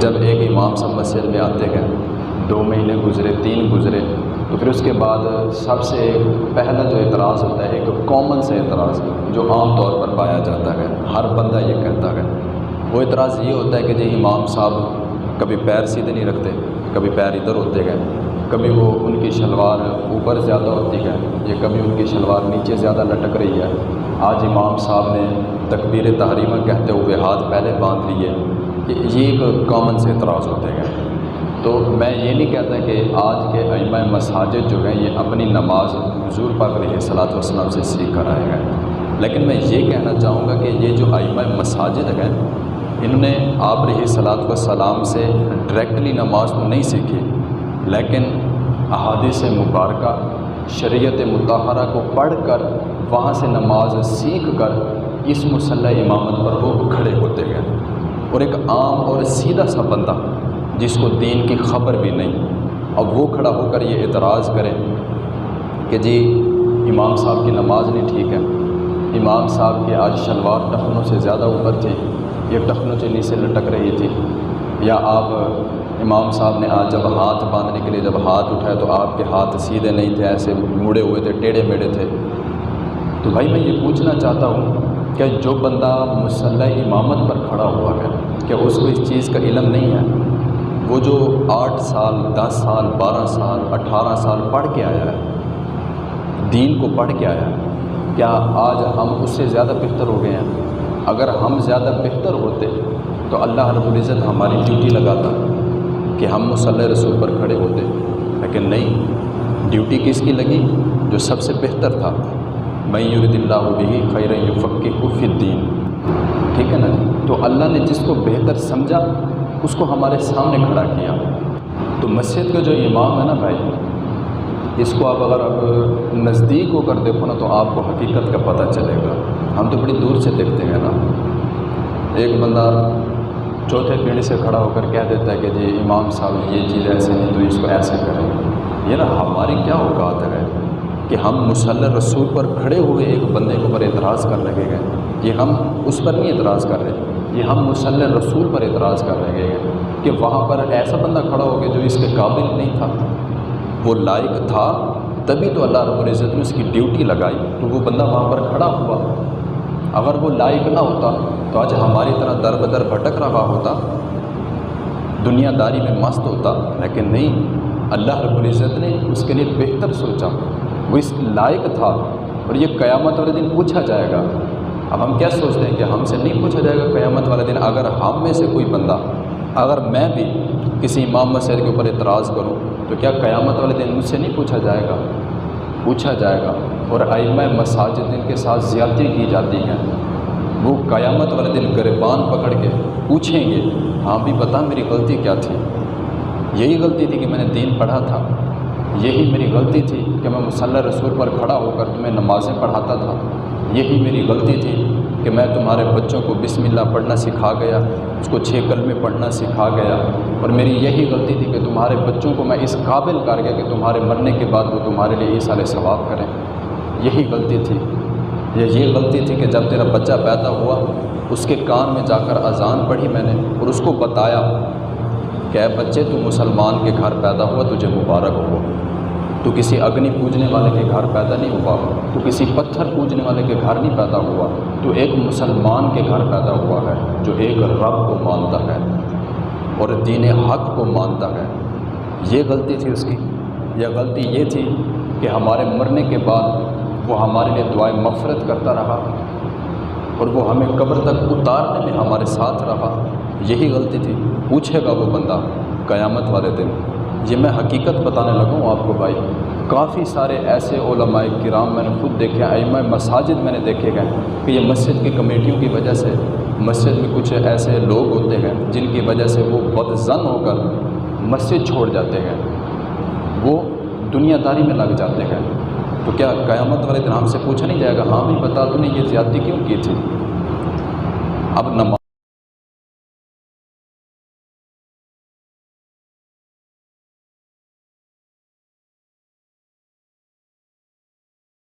جب ایک امام صاحب مسجد میں آتے گئے، 2 مہینے گزرے، 3 گزرے، تو پھر اس کے بعد سب سے پہلا جو اعتراض ہوتا ہے، ایک کامن سے اعتراض جو عام طور پر پایا جاتا ہے، ہر بندہ یہ کہتا ہے، وہ اعتراض یہ ہوتا ہے کہ جی امام صاحب کبھی پیر سیدھے نہیں رکھتے، کبھی پیر ادھر ہوتے گئے، کبھی وہ ان کی شلوار اوپر زیادہ ہوتی ہے یا کبھی ان کی شلوار نیچے زیادہ لٹک رہی ہے۔ آج امام صاحب نے تکبیر تحریمہ کہتے ہوئے ہاتھ پہلے باندھ لیے، یہ ایک کامن سے اعتراض ہوتے ہیں۔ تو میں یہ نہیں کہتا کہ آج کے ائمہ مساجد جو ہیں یہ اپنی نماز حضور پاک علیہ الصلوۃ والسلام سے سیکھ کر آئے ہیں، لیکن میں یہ کہنا چاہوں گا کہ یہ جو ائمہ مساجد ہیں انہوں نے آپ علیہ الصلوۃ والسلام سے ڈائریکٹلی نماز تو نہیں سیکھی، لیکن احادیث مبارکہ شریعت مطہرہ کو پڑھ کر وہاں سے نماز سیکھ کر اس مصلی امامت پر وہ کھڑے ہوتے گئے۔ اور ایک عام اور سیدھا سا بندہ جس کو دین کی خبر بھی نہیں، اب وہ کھڑا ہو کر یہ اعتراض کرے کہ جی امام صاحب کی نماز نہیں ٹھیک ہے، امام صاحب کی آج شلوار ٹخنوں سے زیادہ اوپر تھی، یہ ٹخنوں سے نیچے لٹک رہی تھی، یا آپ امام صاحب نے آج جب ہاتھ باندھنے کے لیے جب ہاتھ اٹھایا تو آپ کے ہاتھ سیدھے نہیں تھے، ایسے مڑے ہوئے تھے، ٹیڑھے میڑھے تھے۔ تو بھائی میں یہ پوچھنا چاہتا ہوں کہ جو بندہ مصلی امامت پر کھڑا ہوا ہے کہ اس کو اس چیز کا علم نہیں ہے؟ وہ جو 8 سال 10 سال 12 سال 18 سال پڑھ کے آیا ہے، دین کو پڑھ کے آیا ہے، کیا آج ہم اس سے زیادہ بہتر ہو گئے ہیں؟ اگر ہم زیادہ بہتر ہوتے تو اللہ رب العزت ہماری ڈیوٹی لگاتا کہ ہم مصلی رسول پر کھڑے ہوتے، لیکن نہیں، ڈیوٹی کس کی لگی؟ جو سب سے بہتر تھا، من یرد اللہ بہ خیرا یفقہہ فی الدین، ٹھیک ہے نا جی؟ تو اللہ نے جس کو بہتر سمجھا اس کو ہمارے سامنے کھڑا کیا۔ تو مسجد کا جو امام ہے نا بھائی، اس کو آپ اگر اب نزدیک ہو کر دیکھو نا تو آپ کو حقیقت کا پتہ چلے گا۔ ہم تو بڑی دور سے دیکھتے ہیں نا، ایک بندہ چوتھے پیڑھی سے کھڑا ہو کر کہہ دیتا ہے کہ جی امام صاحب یہ چیز ایسے نہیں تو اس کو ایسے کریں۔ یہ نا ہماری کیا اوقات ہے کہ ہم مصلی رسول پر کھڑے ہوئے ایک بندے کے اوپر اعتراض کر لگے گئے؟ یہ ہم اس پر نہیں اعتراض کر رہے، یہ ہم مصلی رسول پر اعتراض کر لگے گئے کہ وہاں پر ایسا بندہ کھڑا ہو گیا جو اس کے قابل نہیں تھا، وہ لائق تھا، تبھی تو اللہ رب العزت نے اس کی ڈیوٹی لگائی تو وہ بندہ وہاں پر کھڑا ہوا۔ اگر وہ لائق نہ ہوتا تو آج ہماری طرح در بدر بھٹک رہا ہوتا، دنیا داری میں مست ہوتا، لیکن نہیں، اللہ رب العزت نے اس کے لیے بہتر سوچا، وہ اس لائق تھا، اور یہ قیامت والے دن پوچھا جائے گا۔ اب ہم کیا سوچتے ہیں کہ ہم سے نہیں پوچھا جائے گا قیامت والے دن؟ اگر ہم میں سے کوئی بندہ، اگر میں بھی کسی امام مسجد کے اوپر اعتراض کروں تو کیا قیامت والے دن مجھ سے نہیں پوچھا جائے گا؟ پوچھا جائے گا۔ اور ائمہ مساجد جن کے ساتھ زیادتی کی جاتی ہیں وہ قیامت والے دن گریبان پکڑ کے پوچھیں گے، ہاں بھی بتا میری غلطی کیا تھی؟ یہی غلطی تھی کہ میں نے دین پڑھا تھا، یہی میری غلطی تھی کہ میں مصلی رسول پر کھڑا ہو کر تمہیں نمازیں پڑھاتا تھا، یہی میری غلطی تھی کہ میں تمہارے بچوں کو بسم اللہ پڑھنا سکھا گیا، اس کو 6 کلمے پڑھنا سکھا گیا، اور میری یہی غلطی تھی کہ تمہارے بچوں کو میں اس قابل کر گیا کہ تمہارے مرنے کے بعد وہ تمہارے لیے ایصال ثواب کریں، یہی غلطی تھی۔ یہ غلطی تھی کہ جب تیرا بچہ پیدا ہوا اس کے کان میں جا کر اذان پڑھی میں نے اور اس کو بتایا کہ اے بچے تو مسلمان کے گھر پیدا ہوا، تجھے مبارک ہو، تو کسی اگنی پوجنے والے کے گھر پیدا نہیں ہوا، تو کسی پتھر پوجنے والے کے گھر نہیں پیدا ہوا، تو ایک مسلمان کے گھر پیدا ہوا ہے جو ایک رب کو مانتا ہے اور دین حق کو مانتا ہے۔ یہ غلطی تھی اس کی۔ یہ غلطی یہ تھی کہ ہمارے مرنے کے بعد وہ ہمارے لیے دعائیں مغفرت کرتا رہا اور وہ ہمیں قبر تک اتارنے میں ہمارے ساتھ رہا، یہی غلطی تھی۔ پوچھے گا وہ بندہ قیامت والے دن۔ یہ میں حقیقت بتانے لگا ہوں آپ کو بھائی، کافی سارے ایسے علماء کرام میں نے خود دیکھے، ائمہ مساجد میں نے دیکھے گئے کہ یہ مسجد کی کمیٹیوں کی وجہ سے، مسجد میں کچھ ایسے لوگ ہوتے ہیں جن کی وجہ سے وہ بدظن ہو کر مسجد چھوڑ جاتے ہیں، وہ دنیا داری میں لگ جاتے ہیں۔ تو کیا قیامت والے دن ہم سے پوچھا نہیں جائے گا، ہاں بھی بتا تو نے یہ زیادتی کیوں کی تھی؟ اب نماز